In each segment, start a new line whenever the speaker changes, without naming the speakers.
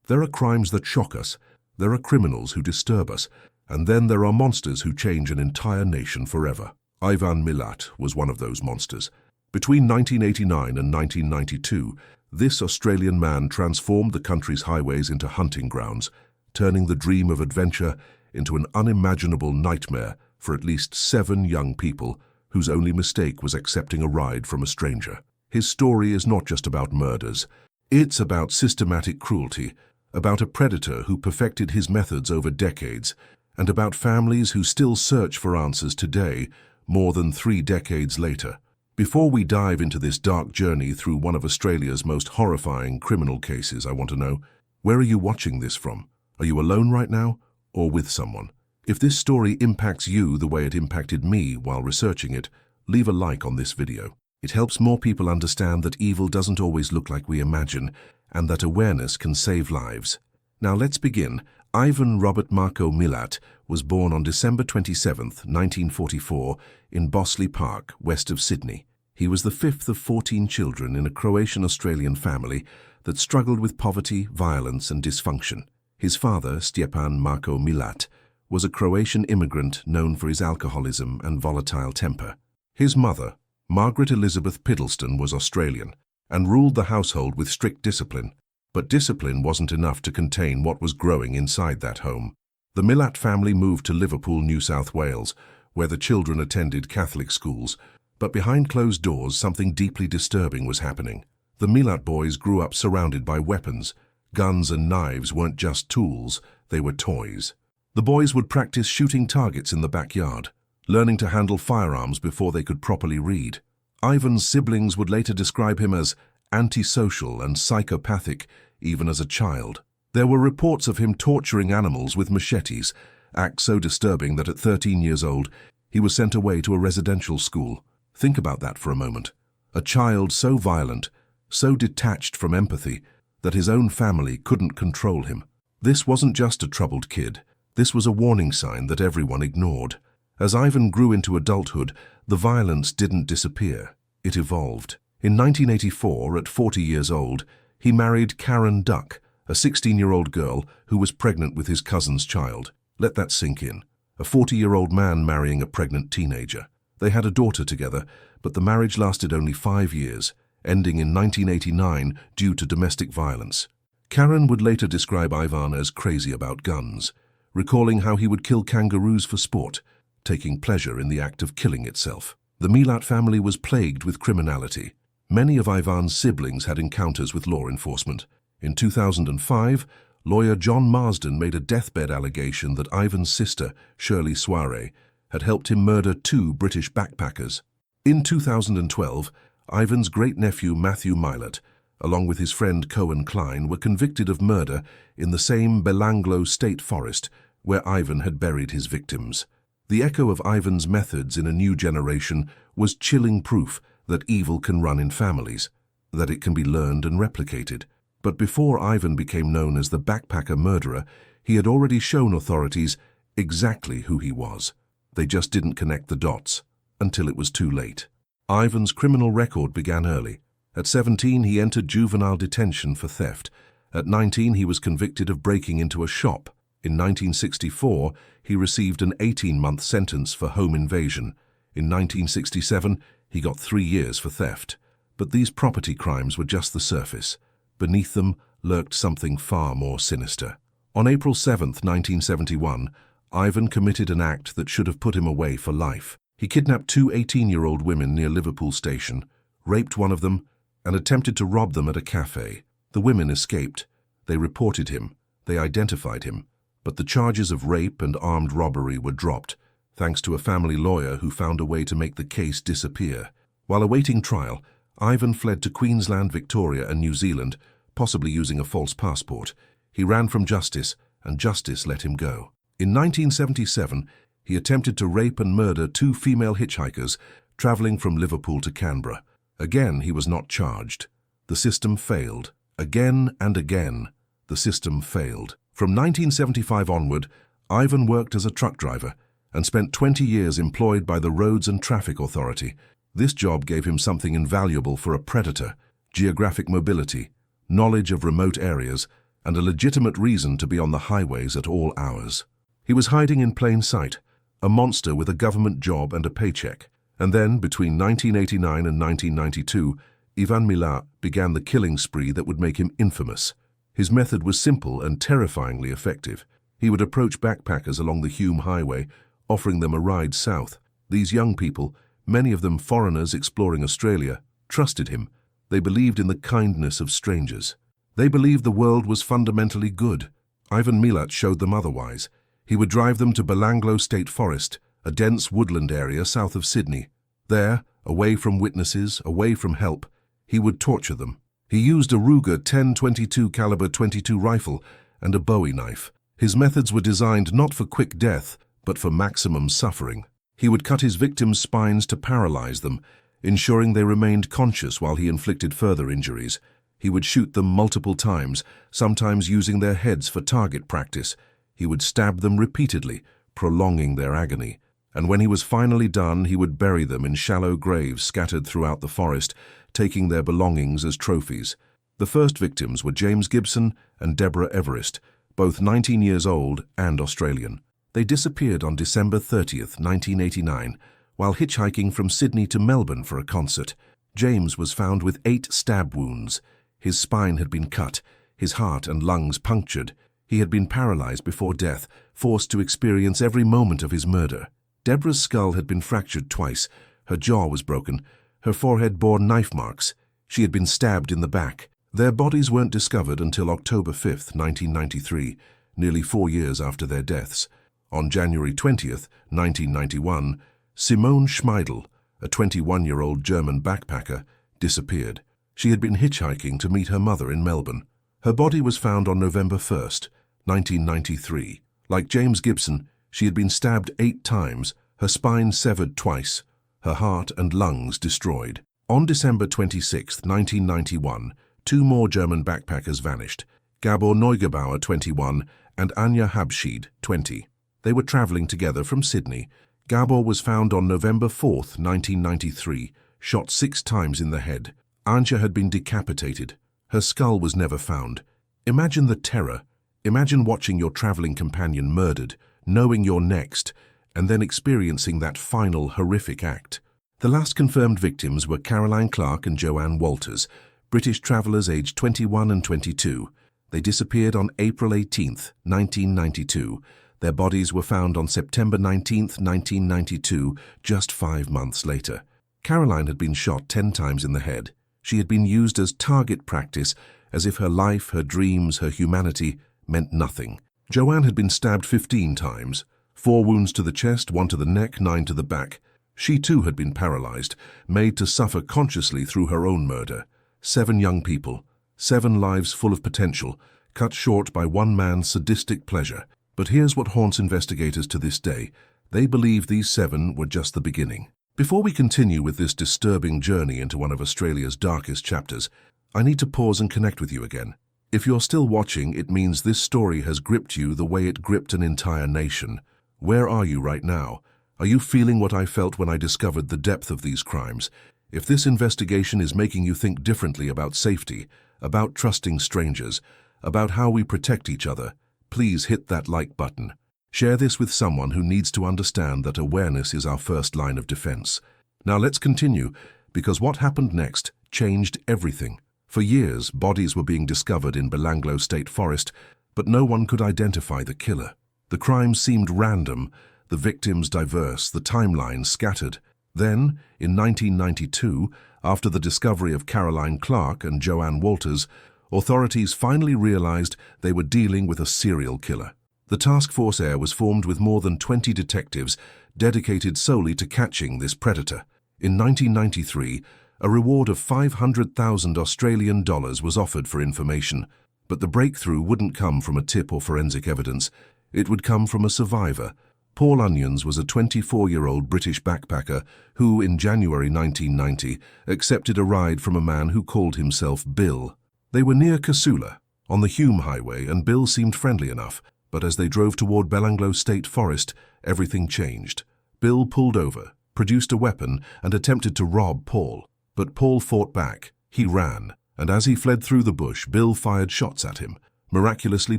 There are crimes that shock us, there are criminals who disturb us, and then there are monsters who change an entire nation forever. Ivan Milat was one of those monsters. Between 1989 and 1992, this Australian man transformed the country's highways into hunting grounds, turning the dream of adventure into an unimaginable nightmare for at least 7 young people whose only mistake was accepting a ride from a stranger. His story is not just about murders. It's about systematic cruelty, about a predator who perfected his methods over decades, and about families who still search for answers today, more than 3 decades later. Before we dive into this dark journey through one of Australia's most horrifying criminal cases, I want to know, where are you watching this from? Are you alone right now, or with someone? If this story impacts you the way it impacted me while researching it, leave a like on this video. It helps more people understand that evil doesn't always look like we imagine, and that awareness can save lives. Now let's begin. Ivan Robert Marco Milat was born on December 27, 1944, in Bossley Park, west of Sydney. He was the 5th of 14 children in a Croatian-Australian family that struggled with poverty, violence, and dysfunction. His father, Stjepan Marko Milat, was a Croatian immigrant known for his alcoholism and volatile temper. His mother, Margaret Elizabeth Piddleston, was Australian and ruled the household with strict discipline. But discipline wasn't enough to contain what was growing inside that home. The Milat family moved to Liverpool, New South Wales, where the children attended Catholic schools. But behind closed doors, something deeply disturbing was happening. The Milat boys grew up surrounded by weapons. Guns and knives weren't just tools, they were toys. The boys would practice shooting targets in the backyard, learning to handle firearms before they could properly read. Ivan's siblings would later describe him as antisocial and psychopathic, even as a child. There were reports of him torturing animals with machetes, acts so disturbing that at 13 years old, he was sent away to a residential school. Think about that for a moment. A child so violent, so detached from empathy, that his own family couldn't control him. This wasn't just a troubled kid. This was a warning sign that everyone ignored. As Ivan grew into adulthood, the violence didn't disappear. It evolved. In 1984, at 40 years old, he married Karen Duck, a 16-year-old girl who was pregnant with his cousin's child. Let that sink in. A 40-year-old man marrying a pregnant teenager. They had a daughter together, but the marriage lasted only 5 years, ending in 1989 due to domestic violence. Karen would later describe Ivan as crazy about guns, recalling how he would kill kangaroos for sport, taking pleasure in the act of killing itself. The Milat family was plagued with criminality. Many of Ivan's siblings had encounters with law enforcement. In 2005, lawyer John Marsden made a deathbed allegation that Ivan's sister, Shirley Soiree, had helped him murder 2 British backpackers. In 2012, Ivan's great-nephew Matthew Milat, along with his friend Cohen Klein, were convicted of murder in the same Belanglo State Forest where Ivan had buried his victims. The echo of Ivan's methods in a new generation was chilling proof that evil can run in families, that it can be learned and replicated. But before Ivan became known as the backpacker murderer, he had already shown authorities exactly who he was. They just didn't connect the dots until it was too late. Ivan's criminal record began early. At 17, he entered juvenile detention for theft. At 19, he was convicted of breaking into a shop. In 1964, he received an 18-month sentence for home invasion. In 1967, he got 3 years for theft. But these property crimes were just the surface. Beneath them lurked something far more sinister. On April 7, 1971, Ivan committed an act that should have put him away for life. He kidnapped 2 18-year-old women near Liverpool Station, raped one of them, and attempted to rob them at a cafe. The women escaped. They reported him. They identified him. But the charges of rape and armed robbery were dropped, thanks to a family lawyer who found a way to make the case disappear. While awaiting trial, Ivan fled to Queensland, Victoria, and New Zealand, possibly using a false passport. He ran from justice, and justice let him go. In 1977, he attempted to rape and murder 2 female hitchhikers traveling from Liverpool to Canberra. Again, he was not charged. The system failed. Again and again, the system failed. From 1975 onward, Ivan worked as a truck driver and spent 20 years employed by the Roads and Traffic Authority. This job gave him something invaluable for a predator: geographic mobility, knowledge of remote areas, and a legitimate reason to be on the highways at all hours. He was hiding in plain sight, a monster with a government job and a paycheck. And then, between 1989 and 1992, Ivan Milat began the killing spree that would make him infamous. His method was simple and terrifyingly effective. He would approach backpackers along the Hume Highway, offering them a ride south. These young people, many of them foreigners exploring Australia, trusted him. They believed in the kindness of strangers. They believed the world was fundamentally good. Ivan Milat showed them otherwise. He would drive them to Belanglo State Forest, a dense woodland area south of Sydney. There, away from witnesses, away from help, he would torture them. He used a Ruger 10-22 caliber .22 rifle and a Bowie knife. His methods were designed not for quick death, but for maximum suffering. He would cut his victims' spines to paralyze them, ensuring they remained conscious while he inflicted further injuries. He would shoot them multiple times, sometimes using their heads for target practice. He would stab them repeatedly, prolonging their agony. And when he was finally done, he would bury them in shallow graves scattered throughout the forest, taking their belongings as trophies. The first victims were James Gibson and Deborah Everest, both 19 years old and Australian. They disappeared on December 30th, 1989, while hitchhiking from Sydney to Melbourne for a concert. James was found with 8 stab wounds. His spine had been cut, his heart and lungs punctured. He had been paralyzed before death, forced to experience every moment of his murder. Deborah's skull had been fractured twice, her jaw was broken, her forehead bore knife marks. She had been stabbed in the back. Their bodies weren't discovered until October 5th, 1993, nearly 4 years after their deaths. On January 20th, 1991, Simone Schmeidel, a 21-year-old German backpacker, disappeared. She had been hitchhiking to meet her mother in Melbourne. Her body was found on November 1st, 1993. Like James Gibson, she had been stabbed 8 times, her spine severed twice, her heart and lungs destroyed. On December 26, 1991, 2 more German backpackers vanished, Gabor Neugebauer, 21, and Anja Habschied, 20. They were traveling together from Sydney. Gabor was found on November 4, 1993, shot 6 times in the head. Anja had been decapitated. Her skull was never found. Imagine the terror. Imagine watching your traveling companion murdered, knowing you're next, and then experiencing that final horrific act. The last confirmed victims were Caroline Clark and Joanne Walters, British travelers aged 21 and 22. They disappeared on April 18, 1992. Their bodies were found on September 19, 1992, just 5 months later. Caroline had been shot 10 times in the head. She had been used as target practice, as if her life, her dreams, her humanity meant nothing. Joanne had been stabbed 15 times, 4 wounds to the chest, 1 to the neck, 9 to the back. She too had been paralyzed, made to suffer consciously through her own murder. 7 young people, 7 lives full of potential, cut short by one man's sadistic pleasure. But here's what haunts investigators to this day. They believe these 7 were just the beginning. Before we continue with this disturbing journey into one of Australia's darkest chapters, I need to pause and connect with you again. If you're still watching, it means this story has gripped you the way it gripped an entire nation. Where are you right now? Are you feeling what I felt when I discovered the depth of these crimes? If this investigation is making you think differently about safety, about trusting strangers, about how we protect each other, please hit that like button. Share this with someone who needs to understand that awareness is our first line of defense. Now let's continue, because what happened next changed everything. For years, bodies were being discovered in Belanglo State Forest, but no one could identify the killer. The crimes seemed random, the victims diverse, the timelines scattered. Then, in 1992, after the discovery of Caroline Clark and Joanne Walters, authorities finally realized they were dealing with a serial killer. The Task Force Air was formed with more than 20 detectives dedicated solely to catching this predator. In 1993, a reward of $500,000 Australian dollars was offered for information, but the breakthrough wouldn't come from a tip or forensic evidence. It would come from a survivor. Paul Onions was a 24-year-old British backpacker who, in January 1990, accepted a ride from a man who called himself Bill. They were near Casula, on the Hume Highway, and Bill seemed friendly enough. But as they drove toward Belanglo State Forest, everything changed. Bill pulled over, produced a weapon, and attempted to rob Paul. But Paul fought back. He ran, and as he fled through the bush, Bill fired shots at him. Miraculously,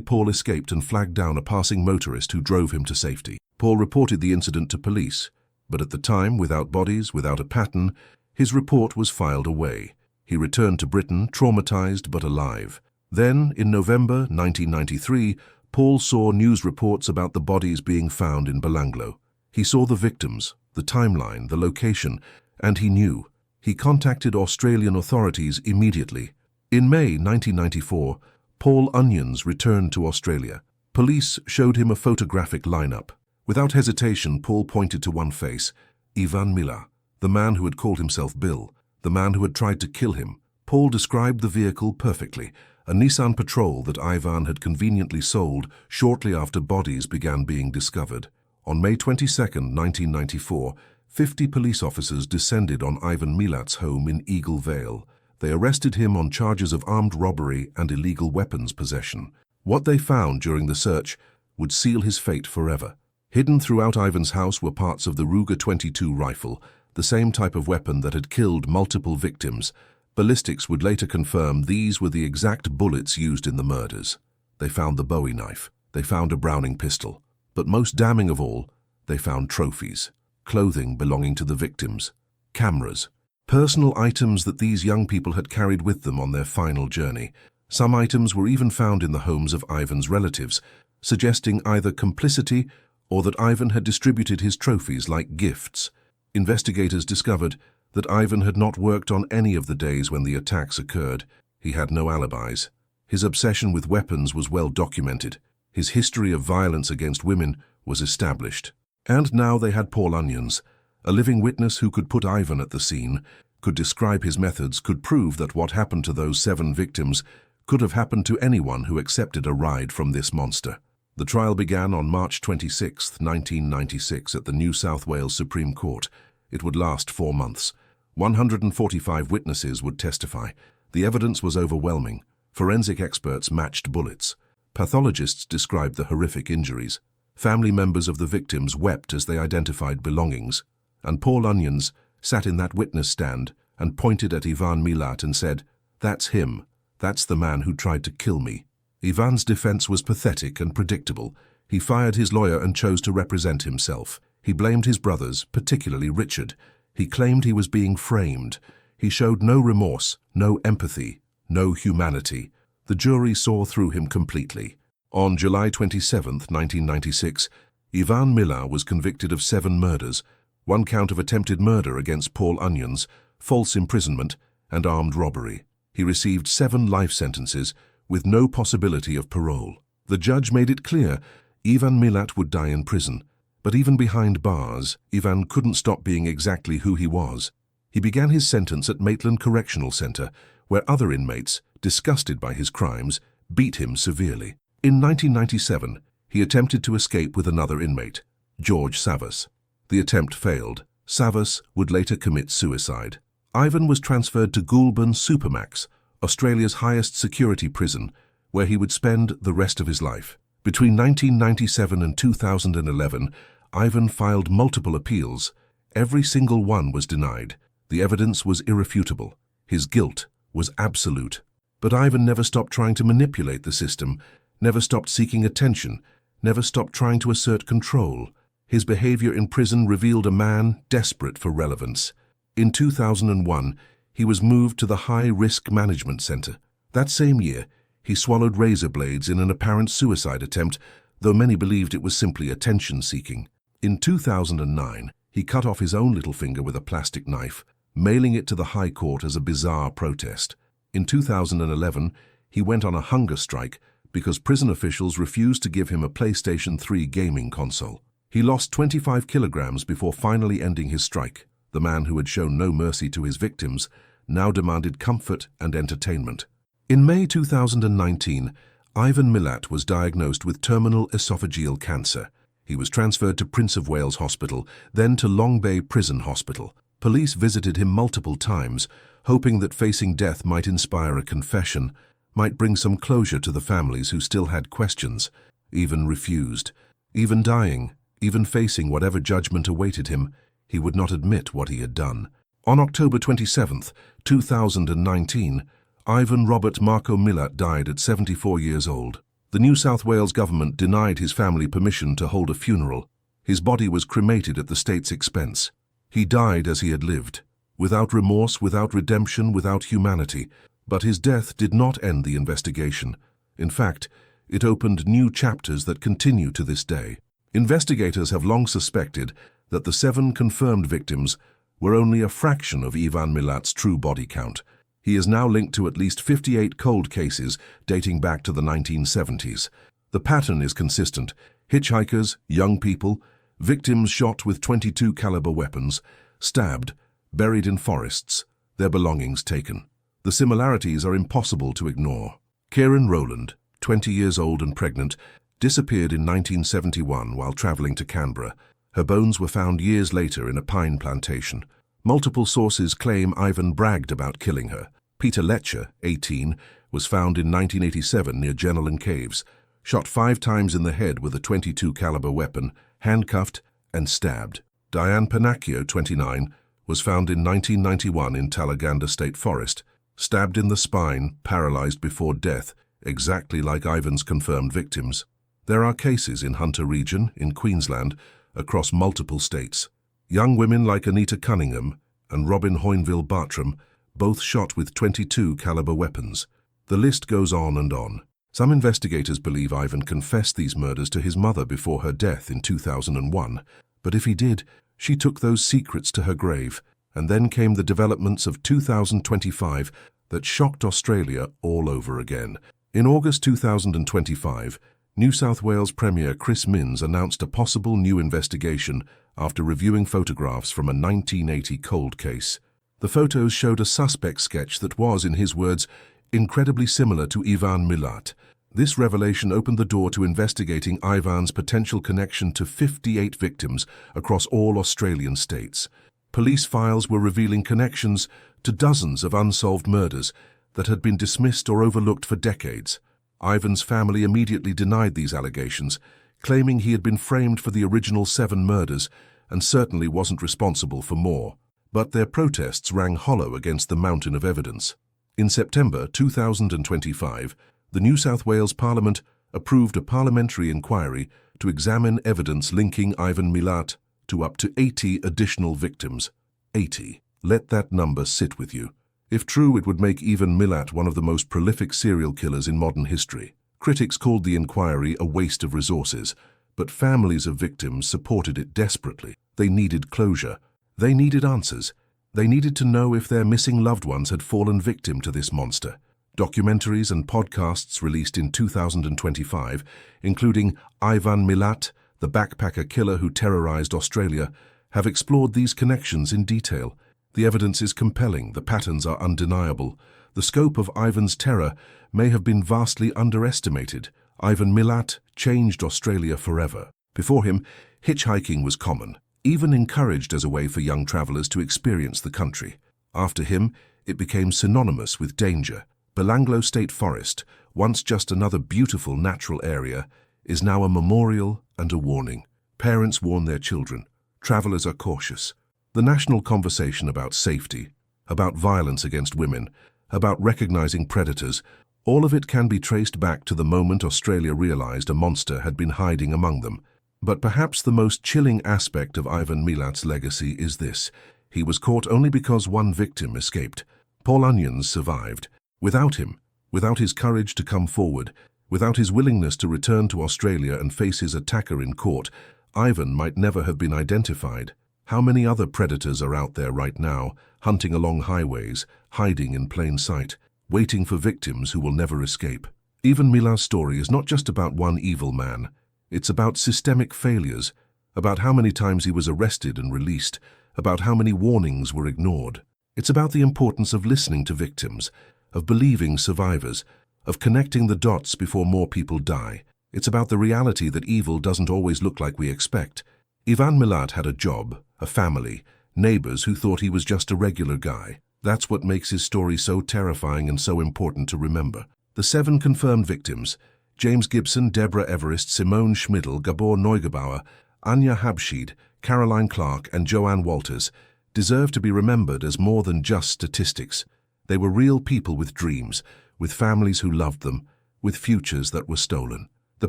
Paul escaped and flagged down a passing motorist who drove him to safety. Paul reported the incident to police, but at the time, without bodies, without a pattern, his report was filed away. He returned to Britain, traumatized but alive. Then, in November 1993, Paul saw news reports about the bodies being found in Belanglo. He saw the victims, the timeline, the location, and he knew. He contacted Australian authorities immediately. In May 1994, Paul Onions returned to Australia. Police showed him a photographic lineup. Without hesitation, Paul pointed to one face, Ivan Milat, the man who had called himself Bill, the man who had tried to kill him. Paul described the vehicle perfectly, a Nissan Patrol that Ivan had conveniently sold shortly after bodies began being discovered. On May 22, 1994, 50 police officers descended on Ivan Milat's home in Eagle Vale. They arrested him on charges of armed robbery and illegal weapons possession. What they found during the search would seal his fate forever. Hidden throughout Ivan's house were parts of the Ruger 22 rifle, the same type of weapon that had killed multiple victims. Ballistics would later confirm these were the exact bullets used in the murders. They found the Bowie knife. They found a Browning pistol. But most damning of all, they found trophies, clothing belonging to the victims, cameras, personal items that these young people had carried with them on their final journey. Some items were even found in the homes of Ivan's relatives, suggesting either complicity or that Ivan had distributed his trophies like gifts. Investigators discovered that Ivan had not worked on any of the days when the attacks occurred. He had no alibis. His obsession with weapons was well documented. His history of violence against women was established. And now they had Paul Onions, a living witness who could put Ivan at the scene, could describe his methods, could prove that what happened to those 7 victims could have happened to anyone who accepted a ride from this monster. The trial began on March 26, 1996 at the New South Wales Supreme Court. It would last 4 months. 145 witnesses would testify. The evidence was overwhelming. Forensic experts matched bullets. Pathologists described the horrific injuries. Family members of the victims wept as they identified belongings. And Paul Onions sat in that witness stand and pointed at Ivan Milat and said, "That's him. That's the man who tried to kill me." Ivan's defense was pathetic and predictable. He fired his lawyer and chose to represent himself. He blamed his brothers, particularly Richard. He claimed he was being framed. He showed no remorse, no empathy, no humanity. The jury saw through him completely. On July 27, 1996, Ivan Milat was convicted of 7 murders, 1 count of attempted murder against Paul Onions, false imprisonment, and armed robbery. He received 7 life sentences with no possibility of parole. The judge made it clear Ivan Milat would die in prison. But even behind bars, Ivan couldn't stop being exactly who he was. He began his sentence at Maitland Correctional Centre, where other inmates, disgusted by his crimes, beat him severely. In 1997, he attempted to escape with another inmate, George Savas. The attempt failed. Savas would later commit suicide. Ivan was transferred to Goulburn Supermax, Australia's highest security prison, where he would spend the rest of his life. Between 1997 and 2011, Ivan filed multiple appeals. Every single one was denied. The evidence was irrefutable. His guilt was absolute. But Ivan never stopped trying to manipulate the system, never stopped seeking attention, never stopped trying to assert control. His behavior in prison revealed a man desperate for relevance. In 2001, he was moved to the High Risk Management Centre. That same year, he swallowed razor blades in an apparent suicide attempt, though many believed it was simply attention-seeking. In 2009, he cut off his own little finger with a plastic knife, mailing it to the High Court as a bizarre protest. In 2011, he went on a hunger strike because prison officials refused to give him a PlayStation 3 gaming console. He lost 25 kilograms before finally ending his strike. The man who had shown no mercy to his victims now demanded comfort and entertainment. In May 2019, Ivan Milat was diagnosed with terminal esophageal cancer. He was transferred to Prince of Wales Hospital, then to Long Bay Prison Hospital. Police visited him multiple times, hoping that facing death might inspire a confession, might bring some closure to the families who still had questions. Ivan refused. Even dying, even facing whatever judgment awaited him, he would not admit what he had done. On October 27, 2019, Ivan Robert Marco Milat died at 74 years old. The New South Wales government denied his family permission to hold a funeral. His body was cremated at the state's expense. He died as he had lived, without remorse, without redemption, without humanity. But his death did not end the investigation. In fact, it opened new chapters that continue to this day. Investigators have long suspected that the 7 confirmed victims were only a fraction of Ivan Milat's true body count. He is now linked to at least 58 cold cases dating back to the 1970s. The pattern is consistent: hitchhikers, young people, victims shot with .22 caliber weapons, stabbed, buried in forests, their belongings taken. The similarities are impossible to ignore. Kieran Rowland, 20 years old and pregnant, disappeared in 1971 while traveling to Canberra. Her bones were found years later in a pine plantation. Multiple sources claim Ivan bragged about killing her. Peter Letcher, 18, was found in 1987 near Jenolan Caves, shot 5 times in the head with a .22 caliber weapon, handcuffed and stabbed. Diane Panacchio, 29, was found in 1991 in Belanglo State Forest, stabbed in the spine, paralyzed before death, exactly like Ivan's confirmed victims. There are cases in Hunter Region, in Queensland, across multiple states. Young women like Anita Cunningham and Robin Hoynville Bartram, both shot with .22 caliber weapons. The list goes on and on. Some investigators believe Ivan confessed these murders to his mother before her death in 2001, but if he did, she took those secrets to her grave. And then came the developments of 2025 that shocked Australia all over again. In August 2025, New South Wales Premier Chris Minns announced a possible new investigation after reviewing photographs from a 1980 cold case. The photos showed a suspect sketch that was, in his words, incredibly similar to Ivan Milat. This revelation opened the door to investigating Ivan's potential connection to 58 victims across all Australian states. Police files were revealing connections to dozens of unsolved murders that had been dismissed or overlooked for decades. Ivan's family immediately denied these allegations, claiming he had been framed for the original 7 murders and certainly wasn't responsible for more. But their protests rang hollow against the mountain of evidence. In September 2025, the New South Wales Parliament approved a parliamentary inquiry to examine evidence linking Ivan Milat to up to 80 additional victims. 80. Let that number sit with you. If true, it would make Ivan Milat one of the most prolific serial killers in modern history. Critics called the inquiry a waste of resources, but families of victims supported it desperately. They needed closure. They needed answers. They needed to know if their missing loved ones had fallen victim to this monster. Documentaries and podcasts released in 2025, including Ivan Milat, the backpacker killer who terrorized Australia, have explored these connections in detail. The evidence is compelling, the patterns are undeniable. The scope of Ivan's terror may have been vastly underestimated. Ivan Milat changed Australia forever. Before him, hitchhiking was common, even encouraged as a way for young travelers to experience the country. After him, it became synonymous with danger. Belanglo State Forest, once just another beautiful natural area, is now a memorial and a warning. Parents warn their children. Travelers are cautious. The national conversation about safety, about violence against women, about recognizing predators, all of it can be traced back to the moment Australia realized a monster had been hiding among them. But perhaps the most chilling aspect of Ivan Milat's legacy is this: he was caught only because one victim escaped. Paul Onions survived. Without him, without his courage to come forward, without his willingness to return to Australia and face his attacker in court, Ivan might never have been identified. How many other predators are out there right now, hunting along highways, hiding in plain sight, waiting for victims who will never escape? Ivan Milat's story is not just about one evil man. It's about systemic failures, about how many times he was arrested and released, about how many warnings were ignored. It's about the importance of listening to victims, of believing survivors, of connecting the dots before more people die. It's about the reality that evil doesn't always look like we expect. Ivan Milat had a job, a family, neighbors who thought he was just a regular guy. That's what makes his story so terrifying and so important to remember. The 7 confirmed victims, James Gibson, Deborah Everest, Simone Schmidl, Gabor Neugebauer, Anya Habshid, Caroline Clark, and Joanne Walters, deserve to be remembered as more than just statistics. They were real people with dreams, with families who loved them, with futures that were stolen. The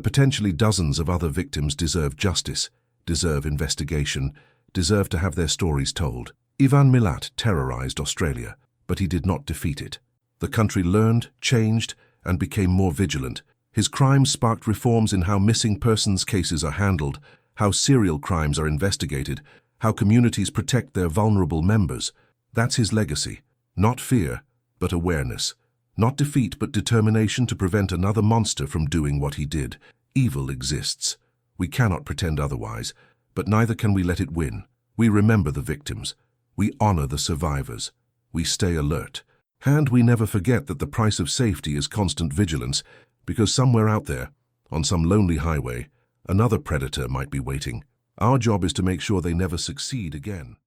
potentially dozens of other victims deserve justice, deserve investigation, deserve to have their stories told. Ivan Milat terrorized Australia, but he did not defeat it. The country learned, changed, and became more vigilant. His crimes sparked reforms in how missing persons cases are handled, how serial crimes are investigated, how communities protect their vulnerable members. That's his legacy. Not fear, but awareness. Not defeat, but determination to prevent another monster from doing what he did. Evil exists. We cannot pretend otherwise, but neither can we let it win. We remember the victims. We honor the survivors. We stay alert. And we never forget that the price of safety is constant vigilance, because somewhere out there, on some lonely highway, another predator might be waiting. Our job is to make sure they never succeed again.